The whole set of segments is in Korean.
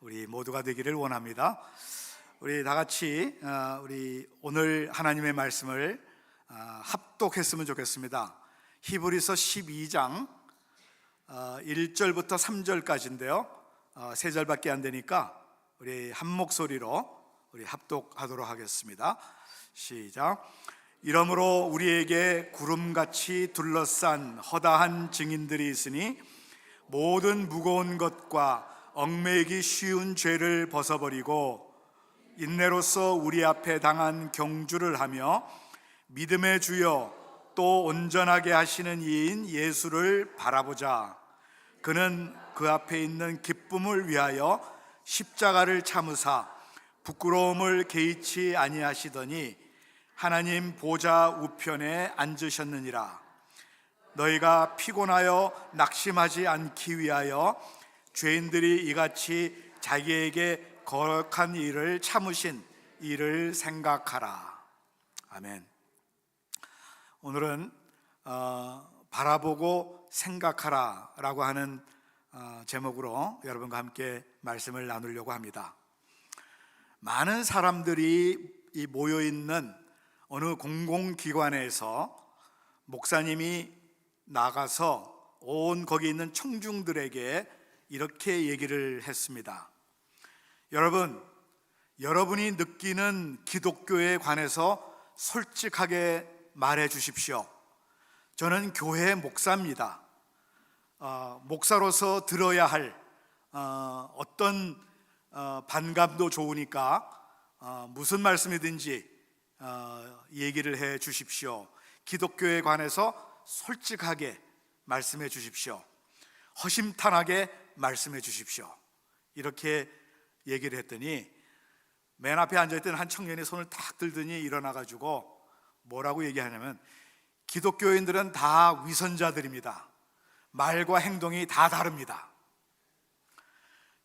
우리 모두가 되기를 원합니다. 우리 다 같이 우리 오늘 하나님의 말씀을 합독했으면 좋겠습니다. 히브리서 12장 1절부터 3절까지인데요. 세 절밖에 안 되니까 우리 한 목소리로 우리 합독하도록 하겠습니다. 시작. 이러므로 우리에게 구름같이 둘러싼 허다한 증인들이 있으니 모든 무거운 것과 얽매이기 쉬운 죄를 벗어버리고 인내로써 우리 앞에 당한 경주를 하며 믿음의 주여 또 온전하게 하시는 이인 예수를 바라보자. 그는 그 앞에 있는 기쁨을 위하여 십자가를 참으사 부끄러움을 개의치 아니하시더니 하나님 보좌 우편에 앉으셨느니라. 너희가 피곤하여 낙심하지 않기 위하여 죄인들이 이같이 자기에게 거룩한 일을 참으신 이를 생각하라. 아멘. 오늘은 바라보고 생각하라 라고 하는 제목으로 여러분과 함께 말씀을 나누려고 합니다. 많은 사람들이 모여있는 어느 공공기관에서 목사님이 나가서 온 거기 있는 청중들에게 이렇게 얘기를 했습니다. 여러분이 느끼는 기독교에 관해서 솔직하게 말해 주십시오. 저는 교회 목사입니다. 목사로서 들어야 할 어떤 반감도 좋으니까 무슨 말씀이든지 얘기를 해 주십시오. 기독교에 관해서 솔직하게 말씀해 주십시오. 허심탄회하게 말씀해 주십시오. 이렇게 얘기를 했더니 맨 앞에 앉아있던 한 청년이 손을 탁 들더니 일어나가지고 뭐라고 얘기하냐면, 기독교인들은 다 위선자들입니다. 말과 행동이 다 다릅니다.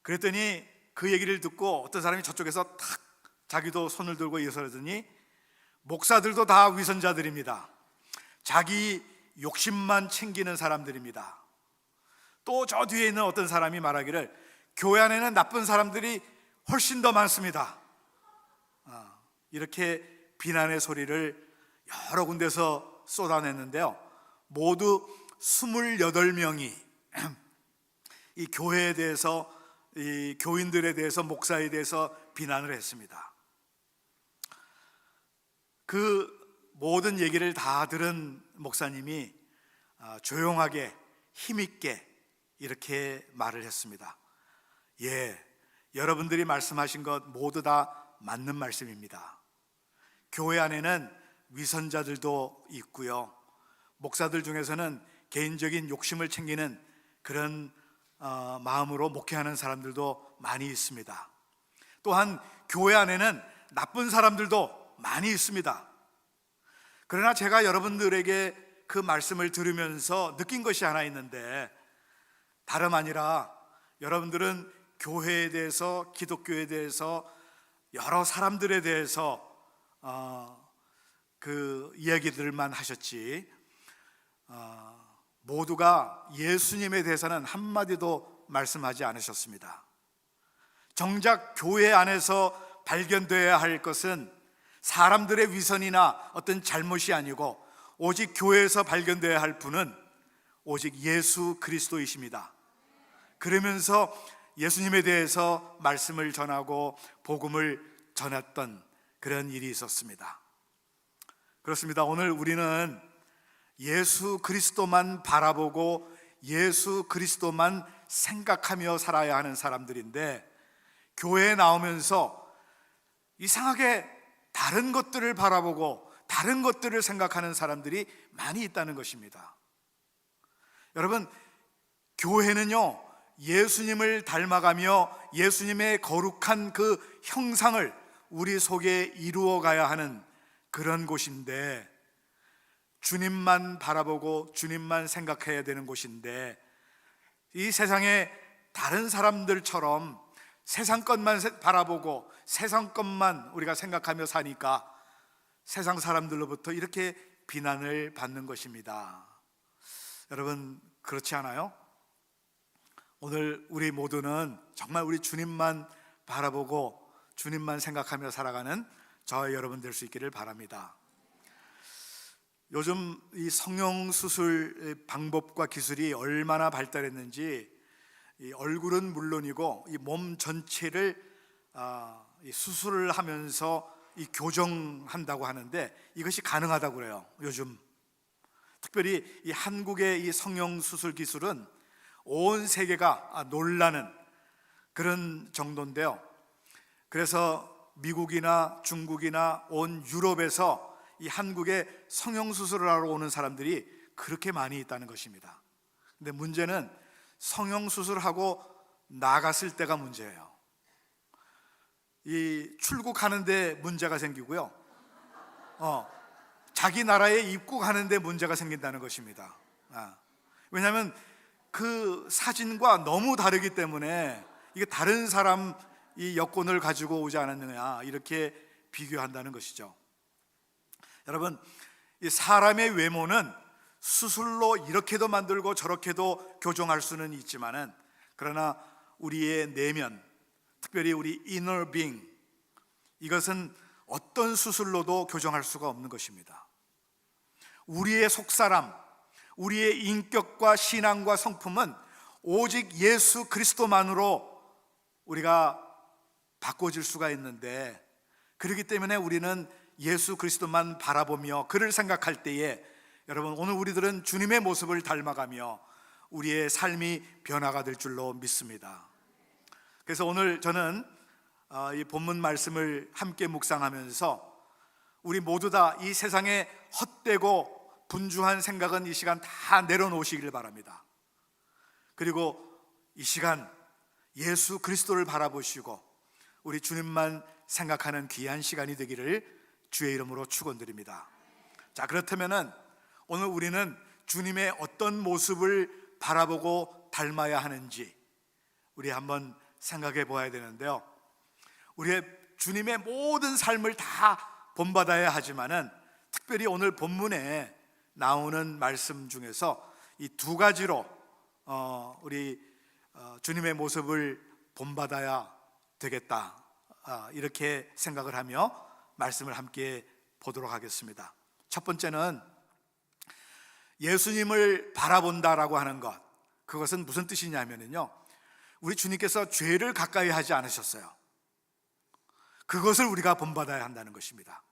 그랬더니 그 얘기를 듣고 어떤 사람이 저쪽에서 탁 자기도 손을 들고 일어서더니, 목사들도 다 위선자들입니다. 자기 욕심만 챙기는 사람들입니다. 또 저 뒤에 있는 어떤 사람이 말하기를, 교회 안에는 나쁜 사람들이 훨씬 더 많습니다. 이렇게 비난의 소리를 여러 군데서 쏟아냈는데요. 모두 28명이 이 교회에 대해서, 이 교인들에 대해서, 목사에 대해서 비난을 했습니다. 그 모든 얘기를 다 들은 목사님이 조용하게 힘있게 이렇게 말을 했습니다. 예, 여러분들이 말씀하신 것 모두 다 맞는 말씀입니다. 교회 안에는 위선자들도 있고요, 목사들 중에서는 개인적인 욕심을 챙기는 그런 마음으로 목회하는 사람들도 많이 있습니다. 또한 교회 안에는 나쁜 사람들도 많이 있습니다. 그러나 제가 여러분들에게 그 말씀을 들으면서 느낀 것이 하나 있는데, 다름 아니라 여러분들은 교회에 대해서, 기독교에 대해서, 여러 사람들에 대해서 그 이야기들만 하셨지, 모두가 예수님에 대해서는 한마디도 말씀하지 않으셨습니다. 정작 교회 안에서 발견되어야 할 것은 사람들의 위선이나 어떤 잘못이 아니고, 오직 교회에서 발견되어야 할 분은 오직 예수 그리스도이십니다. 그러면서 예수님에 대해서 말씀을 전하고 복음을 전했던 그런 일이 있었습니다. 그렇습니다. 오늘 우리는 예수 그리스도만 바라보고 예수 그리스도만 생각하며 살아야 하는 사람들인데, 교회에 나오면서 이상하게 다른 것들을 바라보고 다른 것들을 생각하는 사람들이 많이 있다는 것입니다. 여러분, 교회는요, 예수님을 닮아가며 예수님의 거룩한 그 형상을 우리 속에 이루어 가야 하는 그런 곳인데, 주님만 바라보고 주님만 생각해야 되는 곳인데, 이 세상에 다른 사람들처럼 세상 것만 바라보고 세상 것만 우리가 생각하며 사니까 세상 사람들로부터 이렇게 비난을 받는 것입니다. 여러분, 그렇지 않아요? 오늘 우리 모두는 정말 우리 주님만 바라보고 주님만 생각하며 살아가는 저와 여러분 될 수 있기를 바랍니다. 요즘 이 성형수술 방법과 기술이 얼마나 발달했는지 이 얼굴은 물론이고 이 몸 전체를 이 수술을 하면서 이 교정한다고 하는데 이것이 가능하다고 그래요. 요즘 특별히 이 한국의 이 성형수술 기술은 온 세계가 놀라는 그런 정도인데요. 그래서 미국이나 중국이나 온 유럽에서 이 한국에 성형수술을 하러 오는 사람들이 그렇게 많이 있다는 것입니다. 근데 문제는 성형수술하고 나갔을 때가 문제예요. 이 출국하는데 문제가 생기고요, 자기 나라에 입국하는데 문제가 생긴다는 것입니다. 왜냐하면 그 사진과 너무 다르기 때문에 이게 다른 사람 이 여권을 가지고 오지 않았느냐 이렇게 비교한다는 것이죠. 여러분, 이 사람의 외모는 수술로 이렇게도 만들고 저렇게도 교정할 수는 있지만은 그러나 우리의 내면, 특별히 우리 inner being, 이것은 어떤 수술로도 교정할 수가 없는 것입니다. 우리의 속사람, 우리의 인격과 신앙과 성품은 오직 예수 그리스도만으로 우리가 바꿔질 수가 있는데, 그렇기 때문에 우리는 예수 그리스도만 바라보며 그를 생각할 때에 여러분, 오늘 우리들은 주님의 모습을 닮아가며 우리의 삶이 변화가 될 줄로 믿습니다. 그래서 오늘 저는 이 본문 말씀을 함께 묵상하면서 우리 모두 다 이 세상에 헛되고 분주한 생각은 이 시간 다 내려놓으시길 바랍니다. 그리고 이 시간 예수 그리스도를 바라보시고 우리 주님만 생각하는 귀한 시간이 되기를 주의 이름으로 축원드립니다. 자, 그렇다면은 오늘 우리는 주님의 어떤 모습을 바라보고 닮아야 하는지 우리 한번 생각해 보아야 되는데요. 우리의 주님의 모든 삶을 다 본받아야 하지만은 특별히 오늘 본문에 나오는 말씀 중에서 이 두 가지로 우리 주님의 모습을 본받아야 되겠다, 이렇게 생각을 하며 말씀을 함께 보도록 하겠습니다. 첫 번째는 예수님을 바라본다라고 하는 것, 그것은 무슨 뜻이냐면요, 우리 주님께서 죄를 가까이 하지 않으셨어요. 그것을 우리가 본받아야 한다는 것입니다.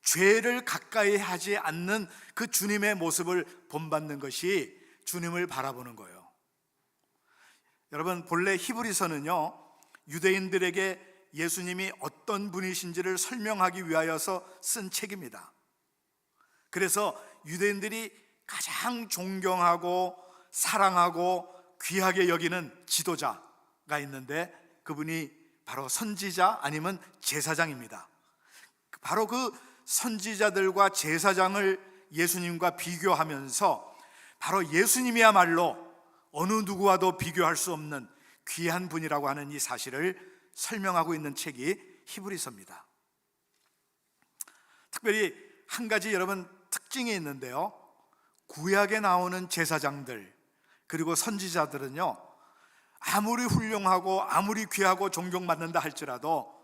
죄를 가까이 하지 않는 그 주님의 모습을 본받는 것이 주님을 바라보는 거예요. 여러분, 본래 히브리서는요, 유대인들에게 예수님이 어떤 분이신지를 설명하기 위하여서 쓴 책입니다. 그래서 유대인들이 가장 존경하고 사랑하고 귀하게 여기는 지도자가 있는데 그분이 바로 선지자 아니면 제사장입니다. 바로 그 선지자들과 제사장을 예수님과 비교하면서 바로 예수님이야말로 어느 누구와도 비교할 수 없는 귀한 분이라고 하는 이 사실을 설명하고 있는 책이 히브리서입니다. 특별히 한 가지 여러분 특징이 있는데요, 구약에 나오는 제사장들 그리고 선지자들은요, 아무리 훌륭하고 아무리 귀하고 존경받는다 할지라도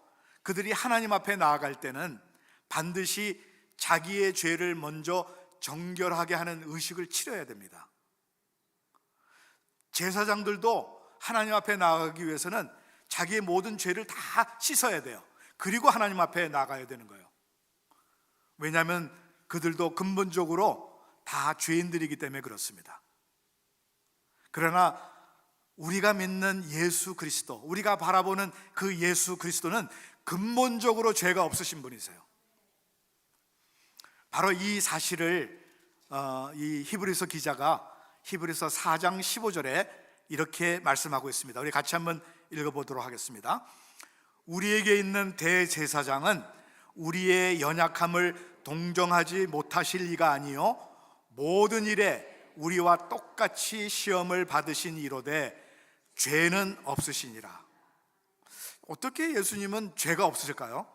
그들이 하나님 앞에 나아갈 때는 반드시 자기의 죄를 먼저 정결하게 하는 의식을 치러야 됩니다. 제사장들도 하나님 앞에 나아가기 위해서는 자기의 모든 죄를 다 씻어야 돼요. 그리고 하나님 앞에 나가야 되는 거예요. 왜냐하면 그들도 근본적으로 다 죄인들이기 때문에 그렇습니다. 그러나 우리가 믿는 예수 그리스도, 우리가 바라보는 그 예수 그리스도는 근본적으로 죄가 없으신 분이세요. 바로 이 사실을 이 히브리서 기자가 히브리서 4장 15절에 이렇게 말씀하고 있습니다. 우리 같이 한번 읽어보도록 하겠습니다. 우리에게 있는 대제사장은 우리의 연약함을 동정하지 못하실 이가 아니요 모든 일에 우리와 똑같이 시험을 받으신 이로되 죄는 없으시니라. 어떻게 예수님은 죄가 없으실까요?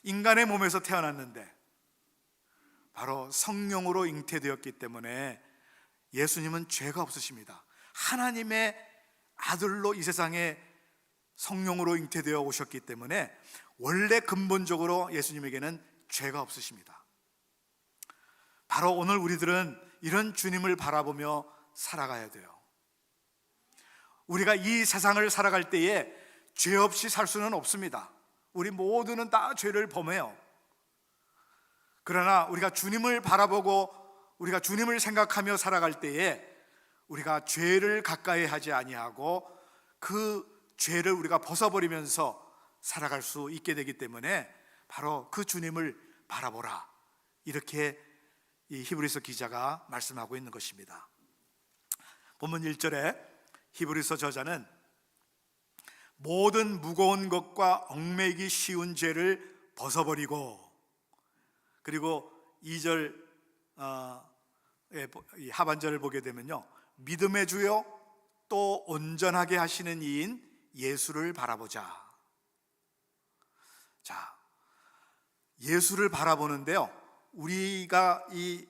인간의 몸에서 태어났는데 바로 성령으로 잉태되었기 때문에 예수님은 죄가 없으십니다. 하나님의 아들로 이 세상에 성령으로 잉태되어 오셨기 때문에 원래 근본적으로 예수님에게는 죄가 없으십니다. 바로 오늘 우리들은 이런 주님을 바라보며 살아가야 돼요. 우리가 이 세상을 살아갈 때에 죄 없이 살 수는 없습니다. 우리 모두는 다 죄를 범해요. 그러나 우리가 주님을 바라보고 우리가 주님을 생각하며 살아갈 때에 우리가 죄를 가까이 하지 아니하고 그 죄를 우리가 벗어버리면서 살아갈 수 있게 되기 때문에 바로 그 주님을 바라보라, 이렇게 이 히브리서 기자가 말씀하고 있는 것입니다. 본문 1절에 히브리서 저자는 모든 무거운 것과 얽매이기 쉬운 죄를 벗어버리고, 그리고 2절 하반절을 보게 되면요, 믿음의 주요 또 온전하게 하시는 이인 예수를 바라보자. 자, 예수를 바라보는데요, 우리가 이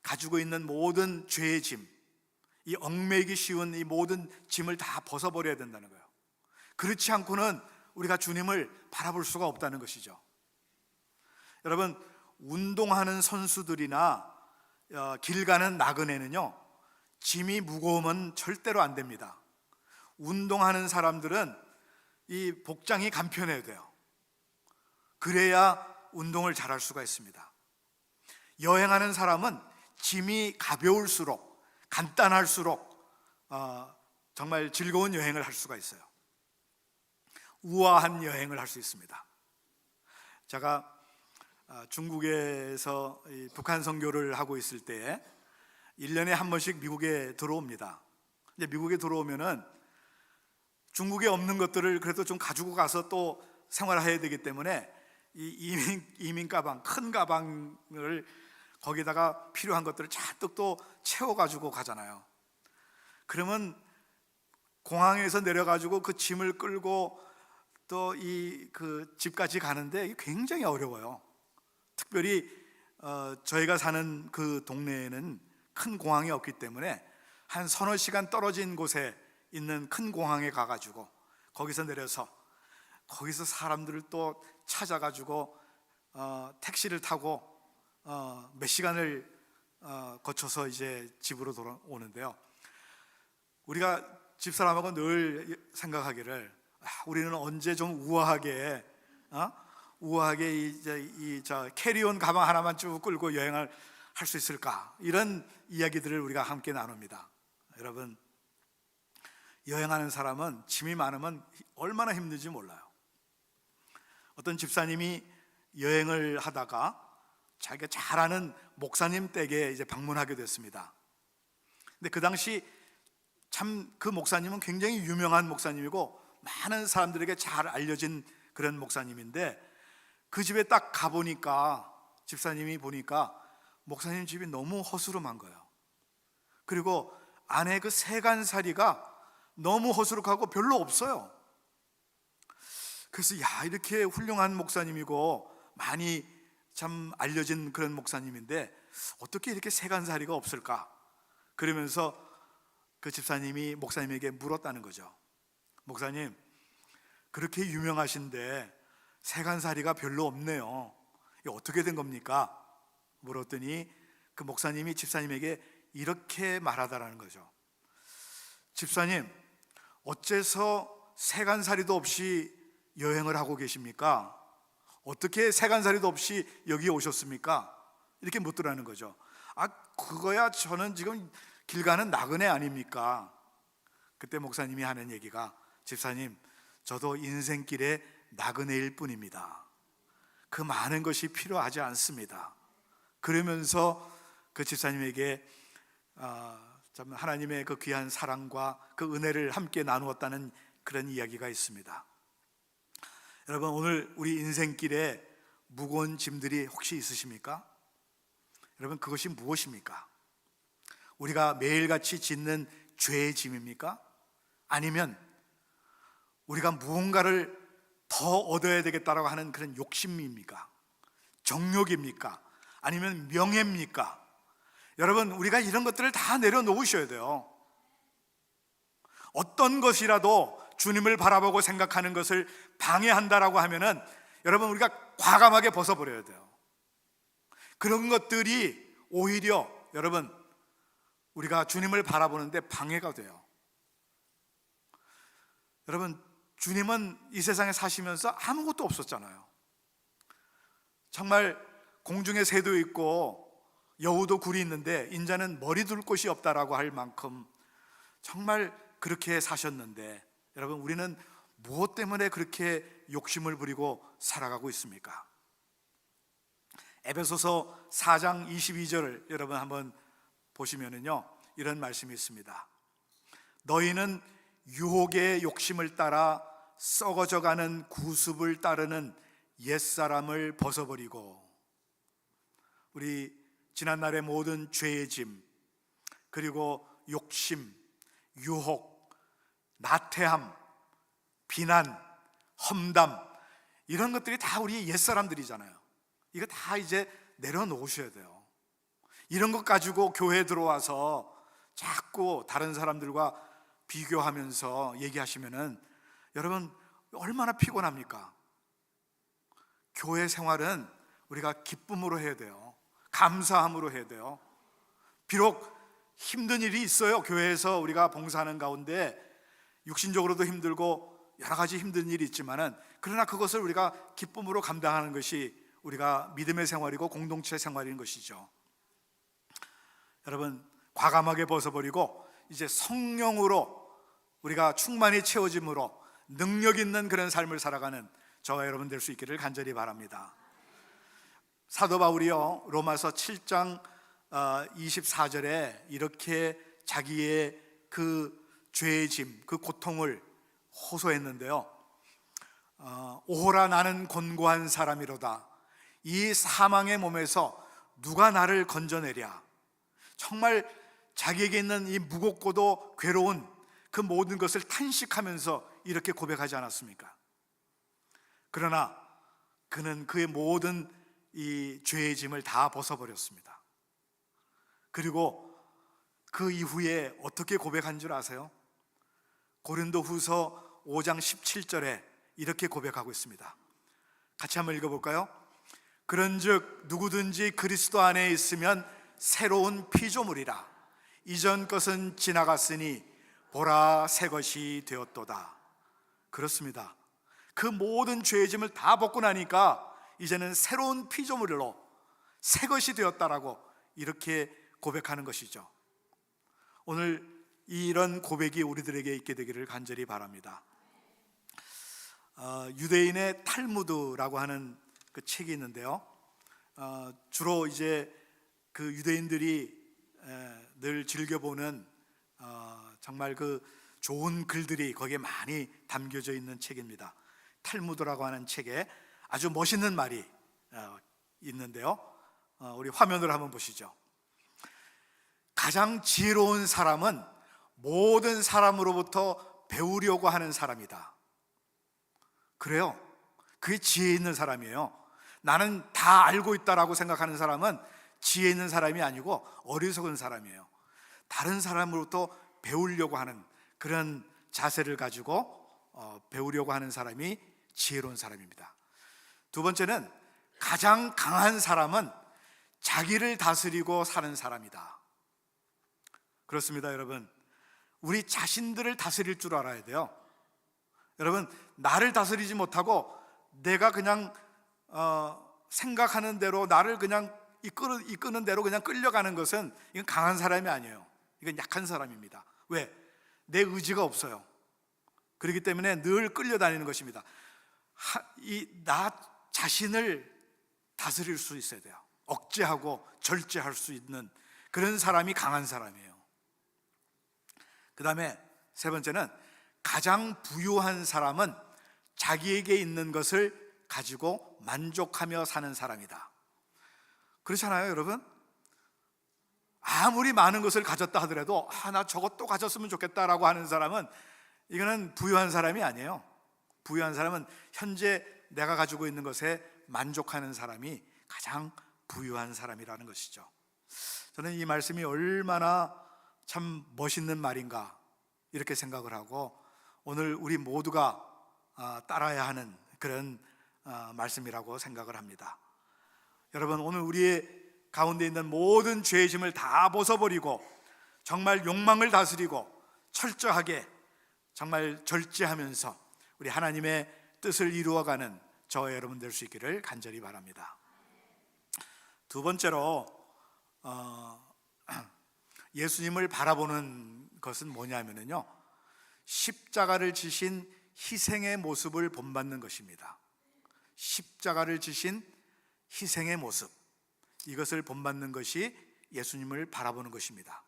가지고 있는 모든 죄의 짐, 이 얽매이기 쉬운 이 모든 짐을 다 벗어버려야 된다는 거예요. 그렇지 않고는 우리가 주님을 바라볼 수가 없다는 것이죠. 여러분, 운동하는 선수들이나 길 가는 나그네는요, 짐이 무거우면 절대로 안 됩니다. 운동하는 사람들은 이 복장이 간편해야 돼요. 그래야 운동을 잘할 수가 있습니다. 여행하는 사람은 짐이 가벼울수록, 간단할수록 정말 즐거운 여행을 할 수가 있어요. 우아한 여행을 할 수 있습니다. 제가 중국에서 북한 선교를 하고 있을 때 1년에 한 번씩 미국에 들어옵니다. 이제 미국에 들어오면은 중국에 없는 것들을 그래도 좀 가지고 가서 또 생활해야 되기 때문에 이 이민 가방, 큰 가방을 거기다가 필요한 것들을 잔뜩 또 채워가지고 가잖아요. 그러면 공항에서 내려가지고 그 짐을 끌고 또 그 집까지 가는데 굉장히 어려워요. 특별히 저희가 사는 그 동네에는 큰 공항이 없기 때문에 한 서너 시간 떨어진 곳에 있는 큰 공항에 가가지고 거기서 내려서 거기서 사람들을 또 찾아가지고 택시를 타고 몇 시간을 거쳐서 이제 집으로 돌아오는데요, 우리가 집사람하고 늘 생각하기를 우리는 언제 좀 우아하게 저 캐리온 가방 하나만 쭉 끌고 여행을 할 수 있을까, 이런 이야기들을 우리가 함께 나눕니다. 여러분, 여행하는 사람은 짐이 많으면 얼마나 힘든지 몰라요. 어떤 집사님이 여행을 하다가 자기가 잘 아는 목사님 댁에 이제 방문하게 됐습니다. 근데 그 당시 참 그 목사님은 굉장히 유명한 목사님이고 많은 사람들에게 잘 알려진 그런 목사님인데, 그 집에 딱 가보니까 집사님이 보니까 목사님 집이 너무 허스름한 거예요. 그리고 안에 그 세간살이가 너무 허스룩하고 별로 없어요. 그래서 이렇게 훌륭한 목사님이고 많이 참 알려진 그런 목사님인데 어떻게 이렇게 세간살이가 없을까? 그러면서 그 집사님이 목사님에게 물었다는 거죠. 목사님, 그렇게 유명하신데 세간살이가 별로 없네요. 이게 어떻게 된 겁니까? 물었더니 그 목사님이 집사님에게 이렇게 말하다라는 거죠. 집사님, 어째서 세간살이도 없이 여행을 하고 계십니까? 어떻게 세간살이도 없이 여기 오셨습니까? 이렇게 묻더라는 거죠. 그거야 저는 지금 길 가는 나그네 아닙니까? 그때 목사님이 하는 얘기가, 집사님, 저도 인생길에 나그네일 뿐입니다. 그 많은 것이 필요하지 않습니다. 그러면서 그 집사님에게 참 하나님의 그 귀한 사랑과 그 은혜를 함께 나누었다는 그런 이야기가 있습니다. 여러분, 오늘 우리 인생길에 무거운 짐들이 혹시 있으십니까? 여러분, 그것이 무엇입니까? 우리가 매일같이 짓는 죄의 짐입니까? 아니면 우리가 무언가를 더 얻어야 되겠다라고 하는 그런 욕심입니까? 정욕입니까? 아니면 명예입니까? 여러분, 우리가 이런 것들을 다 내려놓으셔야 돼요. 어떤 것이라도 주님을 바라보고 생각하는 것을 방해한다라고 하면은 여러분, 우리가 과감하게 벗어버려야 돼요. 그런 것들이 오히려 여러분, 우리가 주님을 바라보는데 방해가 돼요. 여러분, 주님은 이 세상에 사시면서 아무것도 없었잖아요. 정말 공중에 새도 있고 여우도 굴이 있는데 인자는 머리 둘 곳이 없다라고 할 만큼 정말 그렇게 사셨는데, 여러분, 우리는 무엇 때문에 그렇게 욕심을 부리고 살아가고 있습니까? 에베소서 4장 22절을 여러분 한번 보시면은요, 이런 말씀이 있습니다. 너희는 유혹의 욕심을 따라 썩어져가는 구습을 따르는 옛사람을 벗어버리고, 우리 지난날의 모든 죄의 짐, 그리고 욕심, 유혹, 나태함, 비난, 험담, 이런 것들이 다 우리 옛사람들이잖아요. 이거 다 이제 내려놓으셔야 돼요. 이런 것 가지고 교회에 들어와서 자꾸 다른 사람들과 비교하면서 얘기하시면은 여러분, 얼마나 피곤합니까? 교회 생활은 우리가 기쁨으로 해야 돼요. 감사함으로 해야 돼요. 비록 힘든 일이 있어요. 교회에서 우리가 봉사하는 가운데 육신적으로도 힘들고 여러 가지 힘든 일이 있지만은, 그러나 그것을 우리가 기쁨으로 감당하는 것이 우리가 믿음의 생활이고 공동체 생활인 것이죠. 여러분, 과감하게 벗어버리고 이제 성령으로 우리가 충만히 채워짐으로 능력 있는 그런 삶을 살아가는 저와 여러분 될 수 있기를 간절히 바랍니다. 사도 바울이요, 로마서 7장 24절에 이렇게 자기의 그 죄의 짐, 그 고통을 호소했는데요. 오호라, 나는 곤고한 사람이로다. 이 사망의 몸에서 누가 나를 건져내랴. 정말 자기에게 있는 이 무겁고도 괴로운 그 모든 것을 탄식하면서 이렇게 고백하지 않았습니까? 그러나 그는 그의 모든 이 죄의 짐을 다 벗어버렸습니다. 그리고 그 이후에 어떻게 고백한 줄 아세요? 고린도후서 5장 17절에 이렇게 고백하고 있습니다. 같이 한번 읽어볼까요? 그런즉 누구든지 그리스도 안에 있으면 새로운 피조물이라. 이전 것은 지나갔으니 보라, 새 것이 되었도다. 그렇습니다. 그 모든 죄의 짐을 다 벗고 나니까 이제는 새로운 피조물로 새 것이 되었다라고 이렇게 고백하는 것이죠. 오늘 이런 고백이 우리들에게 있게 되기를 간절히 바랍니다. 유대인의 탈무드라고 하는 그 책이 있는데요, 주로 이제 그 유대인들이 늘 즐겨보는 정말 그 좋은 글들이 거기에 많이 담겨져 있는 책입니다. 탈무드라고 하는 책에 아주 멋있는 말이 있는데요, 우리 화면으로 한번 보시죠. 가장 지혜로운 사람은 모든 사람으로부터 배우려고 하는 사람이다. 그래요. 그게 지혜 있는 사람이에요. 나는 다 알고 있다라고 생각하는 사람은 지혜 있는 사람이 아니고 어리석은 사람이에요. 다른 사람으로부터 배우려고 하는 그런 자세를 가지고 배우려고 하는 사람이 지혜로운 사람입니다. 두 번째는 가장 강한 사람은 자기를 다스리고 사는 사람이다. 그렇습니다, 여러분. 우리 자신들을 다스릴 줄 알아야 돼요. 여러분, 나를 다스리지 못하고 내가 그냥 생각하는 대로 나를 그냥 이끄는 대로 그냥 끌려가는 것은, 이건 강한 사람이 아니에요. 이건 약한 사람입니다. 왜? 내 의지가 없어요. 그렇기 때문에 늘 끌려다니는 것입니다. 나 자신을 다스릴 수 있어야 돼요. 억제하고 절제할 수 있는 그런 사람이 강한 사람이에요. 그 다음에 세 번째는 가장 부유한 사람은 자기에게 있는 것을 가지고 만족하며 사는 사람이다. 그렇잖아요, 여러분? 아무리 많은 것을 가졌다 하더라도 나 저것도 가졌으면 좋겠다라고 하는 사람은, 이거는 부유한 사람이 아니에요. 부유한 사람은 현재 내가 가지고 있는 것에 만족하는 사람이 가장 부유한 사람이라는 것이죠. 저는 이 말씀이 얼마나 참 멋있는 말인가, 이렇게 생각을 하고 오늘 우리 모두가 따라야 하는 그런 말씀이라고 생각을 합니다. 여러분, 오늘 우리의 가운데 있는 모든 죄의 짐을 다 벗어버리고 정말 욕망을 다스리고 철저하게 정말 절제하면서 우리 하나님의 뜻을 이루어가는 저와 여러분 될 수 있기를 간절히 바랍니다. 두 번째로 예수님을 바라보는 것은 뭐냐면요, 십자가를 지신 희생의 모습을 본받는 것입니다. 십자가를 지신 희생의 모습, 이것을 본받는 것이 예수님을 바라보는 것입니다.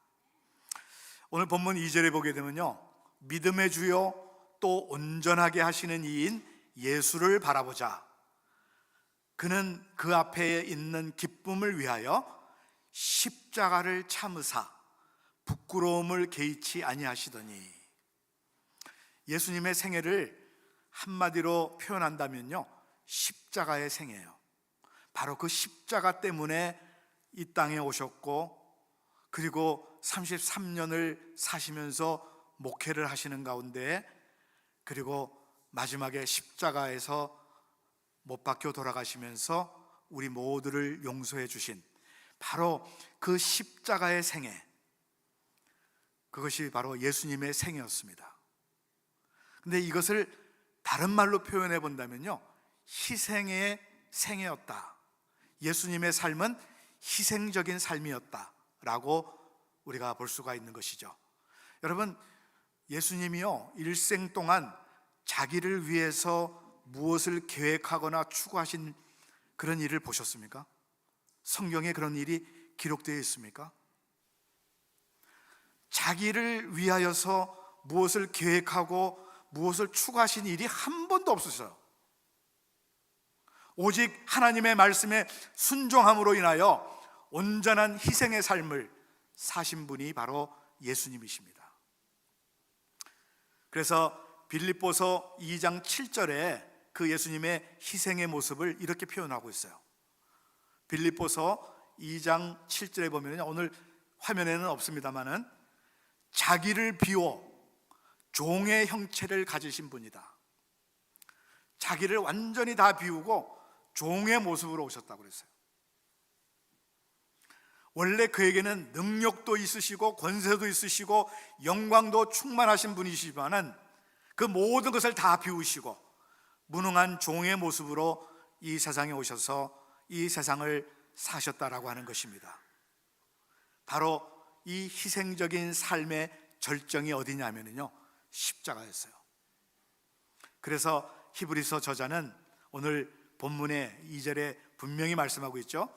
오늘 본문 2절에 보게 되면요, 믿음의 주요 또 온전하게 하시는 이인 예수를 바라보자. 그는 그 앞에 있는 기쁨을 위하여 십자가를 참으사 부끄러움을 개의치 아니하시더니. 예수님의 생애를 한마디로 표현한다면요, 십자가의 생애예요. 바로 그 십자가 때문에 이 땅에 오셨고, 그리고 33년을 사시면서 목회를 하시는 가운데, 그리고 마지막에 십자가에서 못 박혀 돌아가시면서 우리 모두를 용서해 주신 바로 그 십자가의 생애, 그것이 바로 예수님의 생애였습니다. 근데 이것을 다른 말로 표현해 본다면요, 희생의 생애였다. 예수님의 삶은 희생적인 삶이었다라고 우리가 볼 수가 있는 것이죠. 여러분, 예수님이요, 일생 동안 자기를 위해서 무엇을 계획하거나 추구하신 그런 일을 보셨습니까? 성경에 그런 일이 기록되어 있습니까? 자기를 위하여서 무엇을 계획하고 무엇을 추구하신 일이 한 번도 없으셔요. 오직 하나님의 말씀에 순종함으로 인하여 온전한 희생의 삶을 사신 분이 바로 예수님이십니다. 그래서 빌립보서 2장 7절에 그 예수님의 희생의 모습을 이렇게 표현하고 있어요. 빌립보서 2장 7절에 보면, 오늘 화면에는 없습니다만은, 자기를 비워 종의 형체를 가지신 분이다. 자기를 완전히 다 비우고 종의 모습으로 오셨다고 그랬어요. 원래 그에게는 능력도 있으시고 권세도 있으시고 영광도 충만하신 분이시지만은 그 모든 것을 다 비우시고 무능한 종의 모습으로 이 세상에 오셔서 이 세상을 사셨다라고 하는 것입니다. 바로 이 희생적인 삶의 절정이 어디냐면요, 십자가였어요. 그래서 히브리서 저자는 오늘 본문의 2절에 분명히 말씀하고 있죠.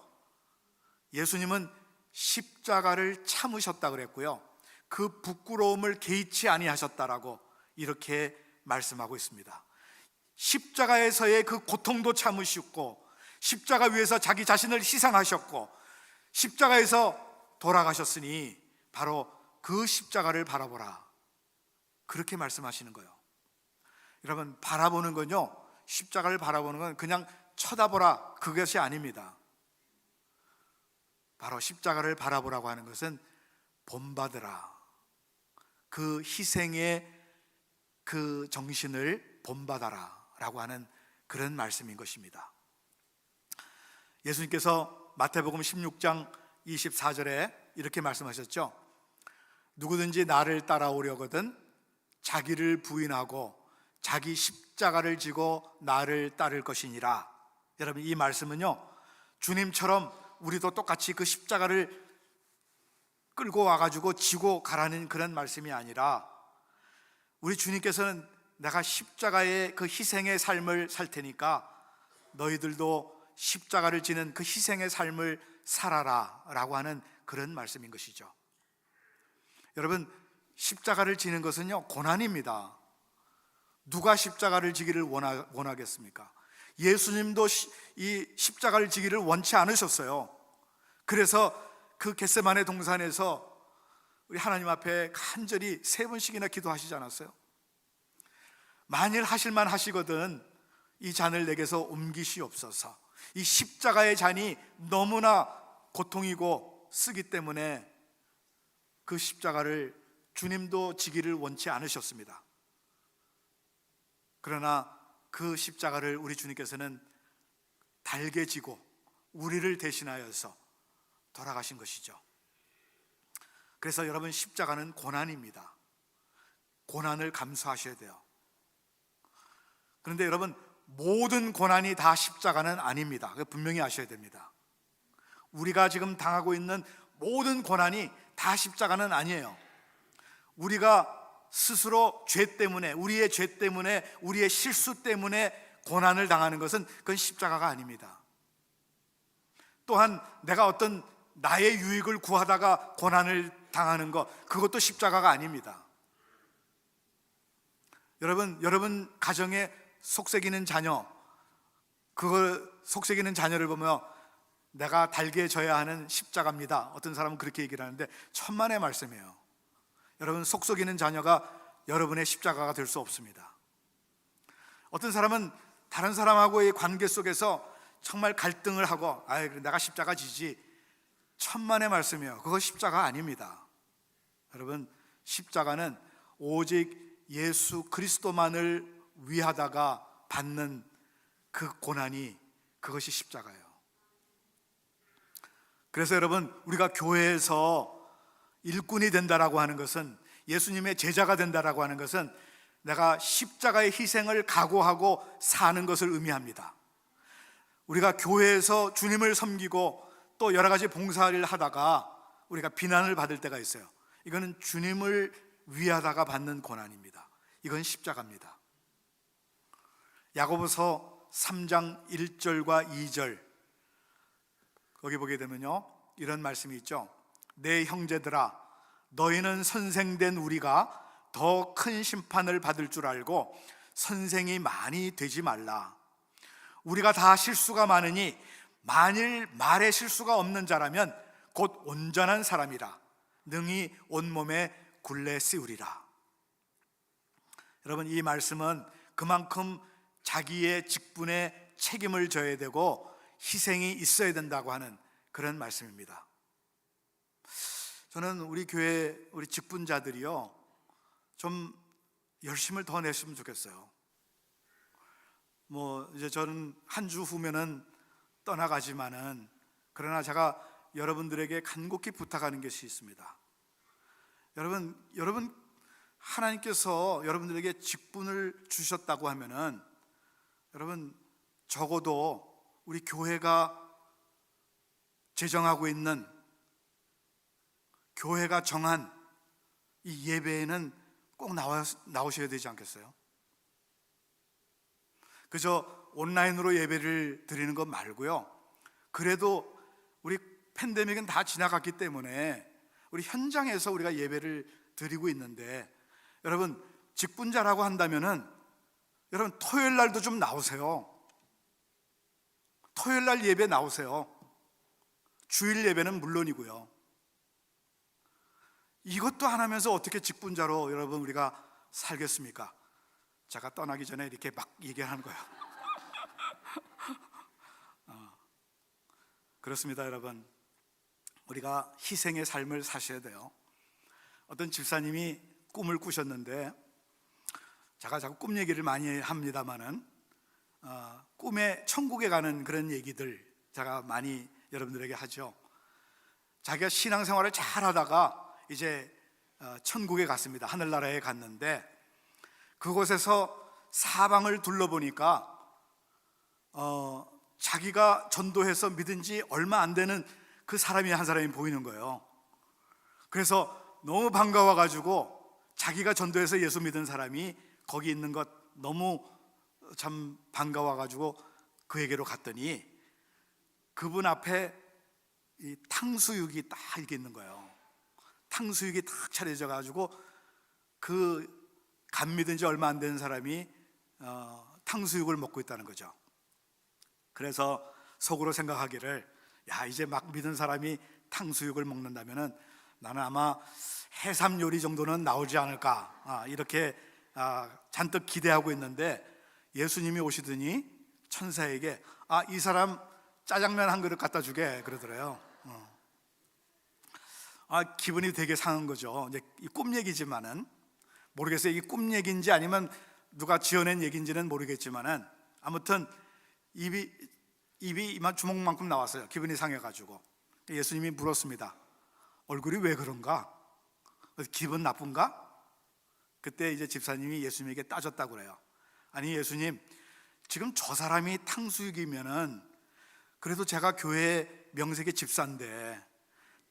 예수님은 십자가를 참으셨다 그랬고요, 그 부끄러움을 개의치 아니하셨다라고 이렇게 말씀하고 있습니다. 십자가에서의 그 고통도 참으셨고, 십자가 위에서 자기 자신을 희생하셨고, 십자가에서 돌아가셨으니 바로 그 십자가를 바라보라, 그렇게 말씀하시는 거예요. 여러분, 바라보는 건요, 십자가를 바라보는 건 그냥 쳐다보라, 그것이 아닙니다. 바로 십자가를 바라보라고 하는 것은 본받으라, 그 희생의 그 정신을 본받아라 라고 하는 그런 말씀인 것입니다. 예수님께서 마태복음 16장 24절에 이렇게 말씀하셨죠. 누구든지 나를 따라오려거든 자기를 부인하고 자기 십자가를 지고 나를 따를 것이니라. 여러분, 이 말씀은요, 주님처럼 우리도 똑같이 그 십자가를 끌고 와가지고 지고 가라는 그런 말씀이 아니라, 우리 주님께서는 내가 십자가의 그 희생의 삶을 살 테니까 너희들도 십자가를 지는 그 희생의 삶을 살아라 라고 하는 그런 말씀인 것이죠. 여러분, 십자가를 지는 것은요, 고난입니다. 누가 십자가를 지기를 원하겠습니까? 예수님도 이 십자가를 지기를 원치 않으셨어요. 그래서 그 겟세마네 동산에서 우리 하나님 앞에 간절히 3번씩이나 기도하시지 않았어요? 만일 하실만 하시거든 이 잔을 내게서 옮기시옵소서. 이 십자가의 잔이 너무나 고통이고 쓰기 때문에 그 십자가를 주님도 지기를 원치 않으셨습니다. 그러나 그 십자가를 우리 주님께서는 달게 지고 우리를 대신하여서 돌아가신 것이죠. 그래서 여러분, 십자가는 고난입니다. 고난을 감수하셔야 돼요. 그런데 여러분, 모든 고난이 다 십자가는 아닙니다. 분명히 아셔야 됩니다. 우리가 지금 당하고 있는 모든 고난이 다 십자가는 아니에요. 우리가 스스로 죄 때문에, 우리의 죄 때문에, 우리의 실수 때문에 고난을 당하는 것은 그건 십자가가 아닙니다. 또한 내가 어떤 나의 유익을 구하다가 고난을 당하는 것, 그것도 십자가가 아닙니다. 여러분 가정에 속썩이는 자녀, 그걸 속썩이는 자녀를 보면 내가 달게 져야 하는 십자가입니다. 어떤 사람은 그렇게 얘기를 하는데 천만의 말씀이에요. 여러분, 속썩이는 자녀가 여러분의 십자가가 될 수 없습니다. 어떤 사람은 다른 사람하고의 관계 속에서 정말 갈등을 하고 내가 십자가 지지, 천만의 말씀이에요. 그거 십자가 아닙니다. 여러분, 십자가는 오직 예수 그리스도만을 위하다가 받는 그 고난이, 그것이 십자가예요. 그래서 여러분, 우리가 교회에서 일꾼이 된다라고 하는 것은, 예수님의 제자가 된다라고 하는 것은 내가 십자가의 희생을 각오하고 사는 것을 의미합니다. 우리가 교회에서 주님을 섬기고 또 여러 가지 봉사를 하다가 우리가 비난을 받을 때가 있어요. 이거는 주님을 위하다가 받는 고난입니다. 이건 십자가입니다. 야고보서 3장 1절과 2절, 거기 보게 되면요, 이런 말씀이 있죠. 내 형제들아, 너희는 선생된 우리가 더 큰 심판을 받을 줄 알고 선생이 많이 되지 말라. 우리가 다 실수가 많으니 만일 말에 실수가 없는 자라면 곧 온전한 사람이라 능히 온몸에 굴레 씌우리라. 여러분, 이 말씀은 그만큼 자기의 직분에 책임을 져야 되고 희생이 있어야 된다고 하는 그런 말씀입니다. 저는 우리 교회, 우리 직분자들이요, 좀 열심을 더 냈으면 좋겠어요. 이제 저는 한 주 후면은 떠나가지만은, 그러나 제가 여러분들에게 간곡히 부탁하는 것이 있습니다. 여러분 하나님께서 여러분들에게 직분을 주셨다고 하면은, 여러분 적어도 우리 교회가 제정하고 있는, 교회가 정한 이 예배에는 꼭 나오셔야 되지 않겠어요? 그저 온라인으로 예배를 드리는 것 말고요, 그래도 우리 팬데믹은 다 지나갔기 때문에 우리 현장에서 우리가 예배를 드리고 있는데, 여러분 직분자라고 한다면은 여러분 토요일 날도 좀 나오세요. 토요일 날 예배 나오세요. 주일 예배는 물론이고요. 이것도 안 하면서 어떻게 직분자로 여러분 우리가 살겠습니까? 제가 떠나기 전에 이렇게 막 얘기하는 거예요. 그렇습니다. 여러분, 우리가 희생의 삶을 사셔야 돼요. 어떤 집사님이 꿈을 꾸셨는데, 제가 자꾸 꿈 얘기를 많이 합니다마는 꿈에 천국에 가는 그런 얘기들 제가 많이 여러분들에게 하죠. 자기가 신앙생활을 잘 하다가 이제 천국에 갔습니다. 하늘나라에 갔는데 그곳에서 사방을 둘러보니까 자기가 전도해서 믿은 지 얼마 안 되는 그 사람이 한 사람이 보이는 거예요. 그래서 너무 반가워가지고 자기가 전도해서 예수 믿은 사람이 거기 있는 것 너무 참 반가워가지고 그에게로 갔더니 그분 앞에 이 탕수육이 딱 이렇게 있는 거예요. 탕수육이 딱 차려져 가지고 그 간 믿은 지 얼마 안 된 사람이 탕수육을 먹고 있다는 거죠. 그래서 속으로 생각하기를, 야, 이제 막 믿은 사람이 탕수육을 먹는다면은 나는 아마 해삼 요리 정도는 나오지 않을까, 이렇게 잔뜩 기대하고 있는데 예수님이 오시더니 천사에게 이 사람 짜장면 한 그릇 갖다 주게 그러더래요. 기분이 되게 상한 거죠. 이제 이 꿈 얘기지만은 모르겠어요. 이 꿈 얘기인지 아니면 누가 지어낸 얘기인지는 모르겠지만은 아무튼 입이 이만 주먹만큼 나왔어요. 기분이 상해가지고 예수님이 물었습니다. 얼굴이 왜 그런가? 기분 나쁜가? 그때 이제 집사님이 예수님에게 따졌다고 그래요. 아니 예수님, 지금 저 사람이 탕수육이면은 그래도 제가 교회 명색의 집사인데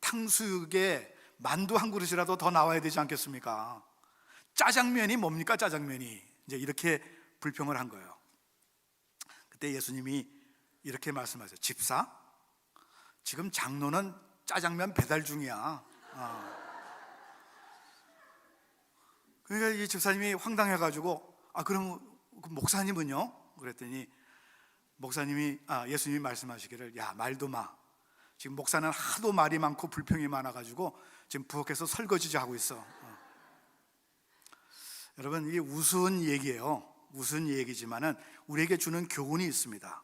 탕수육에 만두 한 그릇이라도 더 나와야 되지 않겠습니까? 짜장면이 뭡니까 짜장면이? 이제 이렇게 불평을 한 거예요. 그때 예수님이 이렇게 말씀하세요. 집사, 지금 장로는 짜장면 배달 중이야. 그러니까 이 집사님이 황당해가지고 그럼 그 목사님은요? 그랬더니 예수님이 말씀하시기를 야 말도 마. 지금 목사는 하도 말이 많고 불평이 많아가지고 지금 부엌에서 설거지 하고 있어. 여러분 이게 우스운 얘기예요. 우스운 얘기지만은 우리에게 주는 교훈이 있습니다.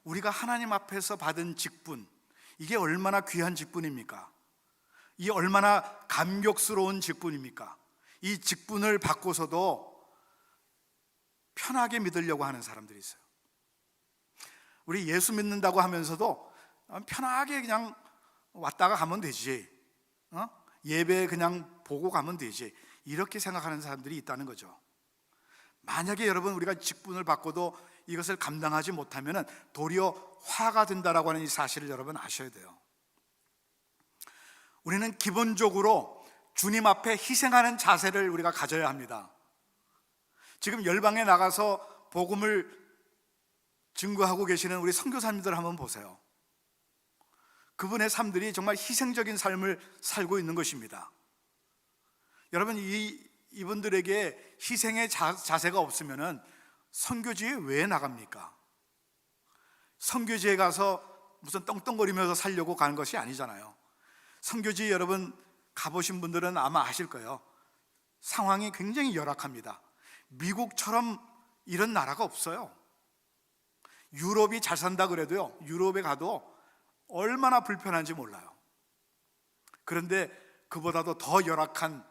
우리가 하나님 앞에서 받은 직분, 이게 얼마나 귀한 직분입니까? 이 얼마나 감격스러운 직분입니까? 이 직분을 받고서도 편하게 믿으려고 하는 사람들이 있어요. 우리 예수 믿는다고 하면서도 편하게 그냥 왔다가 가면 되지, 예배 그냥 보고 가면 되지, 이렇게 생각하는 사람들이 있다는 거죠. 만약에 여러분 우리가 직분을 받고도 이것을 감당하지 못하면 도리어 화가 된다라고 하는 이 사실을 여러분 아셔야 돼요. 우리는 기본적으로 주님 앞에 희생하는 자세를 우리가 가져야 합니다. 지금 열방에 나가서 복음을 증거하고 계시는 우리 선교사님들 한번 보세요. 그분의 삶들이 정말 희생적인 삶을 살고 있는 것입니다. 여러분 이분들에게 희생의 자세가 없으면 선교지에 왜 나갑니까? 선교지에 가서 무슨 떵떵거리면서 살려고 가는 것이 아니잖아요. 선교지 여러분 가보신 분들은 아마 아실 거예요. 상황이 굉장히 열악합니다. 미국처럼 이런 나라가 없어요. 유럽이 잘 산다 그래도요, 유럽에 가도 얼마나 불편한지 몰라요. 그런데 그보다도 더 열악한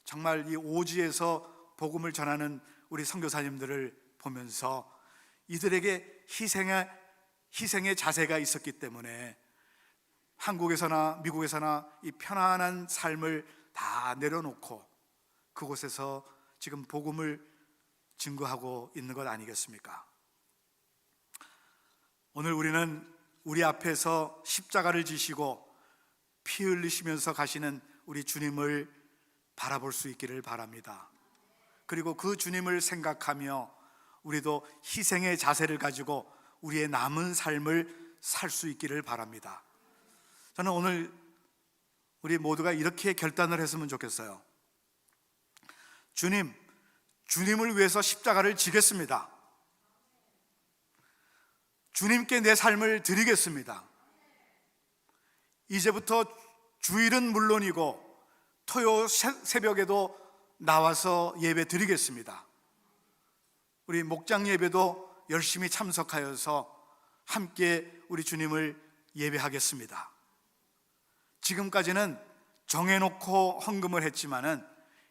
정말 이 오지에서 복음을 전하는 우리 선교사님들을 보면서 이들에게 희생의 자세가 있었기 때문에 한국에서나 미국에서나 이 편안한 삶을 다 내려놓고 그곳에서 지금 복음을 증거하고 있는 것 아니겠습니까? 오늘 우리는 우리 앞에서 십자가를 지시고 피 흘리시면서 가시는 우리 주님을 바라볼 수 있기를 바랍니다. 그리고 그 주님을 생각하며 우리도 희생의 자세를 가지고 우리의 남은 삶을 살 수 있기를 바랍니다. 저는 오늘 우리 모두가 이렇게 결단을 했으면 좋겠어요. 주님을 위해서 십자가를 지겠습니다. 주님께 내 삶을 드리겠습니다. 이제부터 주일은 물론이고 토요 새벽에도 나와서 예배 드리겠습니다. 우리 목장 예배도 열심히 참석하여서 함께 우리 주님을 예배하겠습니다. 지금까지는 정해놓고 헌금을 했지만은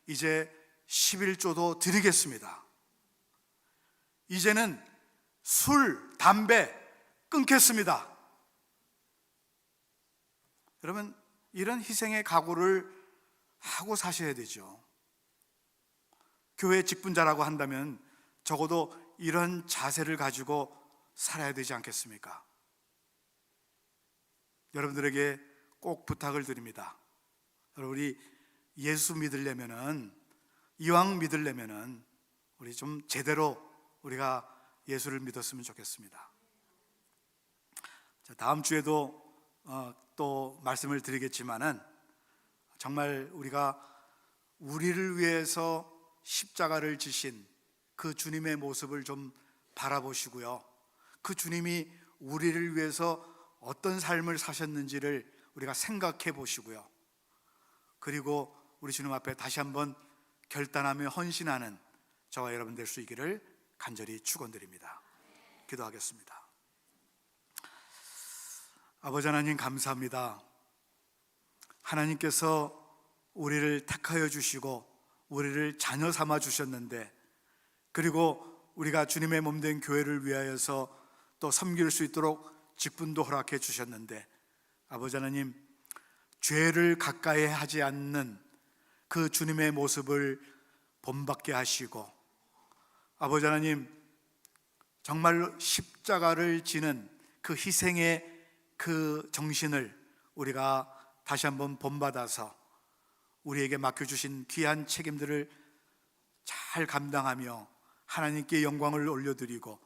이제 11조도 드리겠습니다. 이제는 술, 담배 끊겠습니다. 여러분 이런 희생의 각오를 하고 사셔야 되죠. 교회 직분자라고 한다면 적어도 이런 자세를 가지고 살아야 되지 않겠습니까? 여러분들에게 꼭 부탁을 드립니다. 우리 예수 믿으려면은, 이왕 믿으려면은 우리 좀 제대로 우리가 예수를 믿었으면 좋겠습니다. 자, 다음 주에도 또 말씀을 드리겠지만은 정말 우리가 우리를 위해서 십자가를 지신 그 주님의 모습을 좀 바라보시고요, 그 주님이 우리를 위해서 어떤 삶을 사셨는지를 우리가 생각해 보시고요, 그리고 우리 주님 앞에 다시 한번 결단하며 헌신하는 저와 여러분 될 수 있기를 간절히 축원드립니다. 기도하겠습니다. 아버지 하나님 감사합니다. 하나님께서 우리를 택하여 주시고 우리를 자녀 삼아 주셨는데, 그리고 우리가 주님의 몸된 교회를 위하여서 또 섬길 수 있도록 직분도 허락해 주셨는데, 아버지 하나님, 죄를 가까이 하지 않는 그 주님의 모습을 본받게 하시고, 아버지 하나님, 정말로 십자가를 지는 그 희생의 그 정신을 우리가 다시 한번 본받아서 우리에게 맡겨주신 귀한 책임들을 잘 감당하며 하나님께 영광을 올려드리고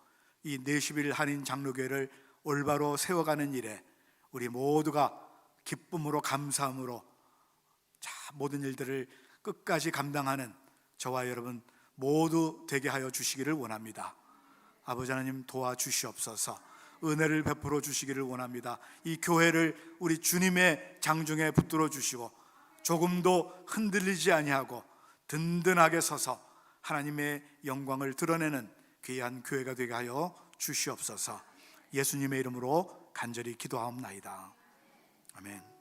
이 내시빌 한인 장로교회를 올바로 세워가는 일에 우리 모두가 기쁨으로 감사함으로 모든 일들을 끝까지 감당하는 저와 여러분 모두 되게 하여 주시기를 원합니다. 아버지 하나님, 도와주시옵소서. 은혜를 베풀어 주시기를 원합니다. 이 교회를 우리 주님의 장중에 붙들어 주시고 조금도 흔들리지 아니하고 든든하게 서서 하나님의 영광을 드러내는 귀한 교회가 되게 하여 주시옵소서. 예수님의 이름으로 간절히 기도하옵나이다. 아멘.